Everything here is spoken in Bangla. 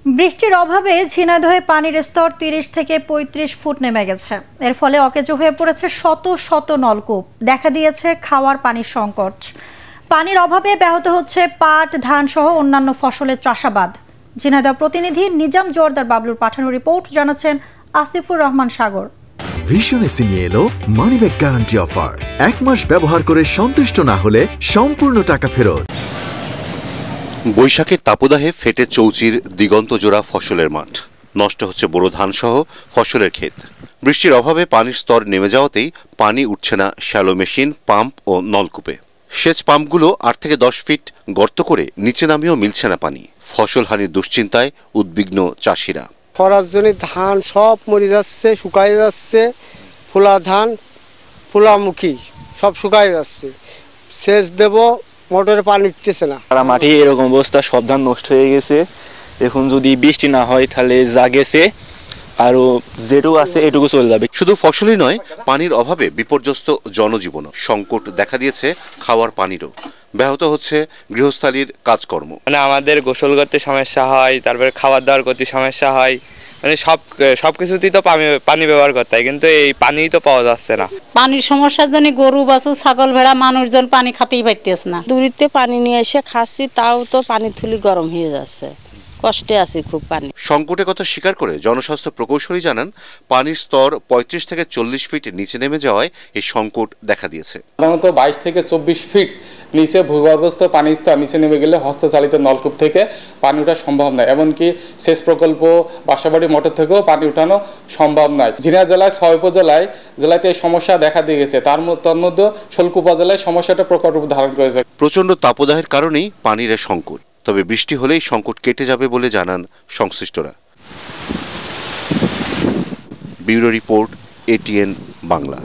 বৃষ্টির অভাবে ঝিনাইদহে পানির স্তর ৩০ থেকে ৩৫ ফুট নেমে গেছে। এর ফলে অকেজো হয়ে পড়েছে শত শত নলকূপ। দেখা দিয়েছে খাওয়ার পানির সংকট। পানির অভাবে ব্যাহত হচ্ছে পাট, ধান সহ অন্যান্য ফসলের চাষাবাদ। ঝিনাইদহ প্রতিনিধি নিজাম জোয়ারদার বাবলুর পাঠানো রিপোর্ট জানাচ্ছেন আসিফুর রহমান সাগর। ভিশন এসে নিয়ে এলো মানিব্যাগ গ্যারান্টি অফার। ১ মাস ব্যবহার করে সন্তুষ্ট না হলে সম্পূর্ণ টাকা ফেরত। বৈশাখের তাপদাহে ফেটে চৌচির দিগন্ত জোড়া ফসলের মাঠ। নষ্ট হচ্ছে বোরো ধান সহ ফসলের ক্ষেত। বৃষ্টির অভাবে পানির স্তর নেমে যাওয়াতেই পানি উঠছে না শ্যালো মেশিন, পাম্প ও নলকূপে। সেচ পাম্পগুলো ৮ থেকে ১০ ফিট গর্ত করে নিচে নামিয়েও মিলছে না পানি। ফসল হানির দুশ্চিন্তায় উদ্বিগ্ন চাষিরা। খরার জন্য ধান সব মরে যাচ্ছে, শুকায় যাচ্ছে। ফোলা ধান, ফোলামুখী সব শুকায় যাচ্ছে। সেচ দেব, মোটরে পানি উঠতেছে না। মাঠে এরকম অবস্থা, সব ধান নষ্ট হয়ে গেছে। এখন যদি বৃষ্টি না হয় তাহলে যা গেছে আরো যেটুকু আছে এটুকু চলে যাবে। শুধু ফসলই নয়, পানির অভাবে বিপর্যস্ত জনজীবন। সংকট দেখা দিয়েছে খাওয়ার পানিরও। ব্যাহত হচ্ছে গৃহস্থালির কাজকর্ম। আমাদের গোসল করতে সমস্যা হয়, তারপরে খাবার দাবার করতে সমস্যা হয়। সবকিছুতেই তো পানি ব্যবহার করতে হয়, কিন্তু এই পানি তো পাওয়া যাচ্ছে না। পানির সমস্যার জন্য গরু, বাছু, ছাগল, ভেড়া মানুষজন পানি খাতেই পাইতেছে না। দূরিতে পানি নিয়ে এসে খাচ্ছি, তাও তো পানি থুলি গরম হয়ে যাচ্ছে। কষ্টে আছি খুব। পানি সংকটের কথা স্বীকার করে জনস্বাস্থ্য প্রকৌশলী জানান, পানির স্তর ৩৫ থেকে ৪০ ফিট নিচে নেমে যাওয়ায় এই সংকট দেখা দিয়েছে। সাধারণত ২২ থেকে ২৪ ফিট নিচে ভূগর্ভস্থ পানির স্তর নিচে নেমে গেলে হস্তচালিত নলকূপ থেকে পানি ওঠা সম্ভব নয়। এমনকি সেচ প্রকল্প, বাসাবাড়ি মোটর থেকেও পানি উঠানো সম্ভব নয়। ঝিনাইদহ জেলায় ৬ জেলাতে এই সমস্যা দেখা দিয়ে গেছে। তার মধ্যে শোলকু উপজেলায় সমস্যাটা প্রকট রূপ ধারণ করেছে। প্রচণ্ড তাপদাহের কারণেই পানির সংকট। তবে বৃষ্টি হলেই সংকট কেটে যাবে বলে জানান সংশ্লিষ্টরা। Bureau report, ATN Bangla.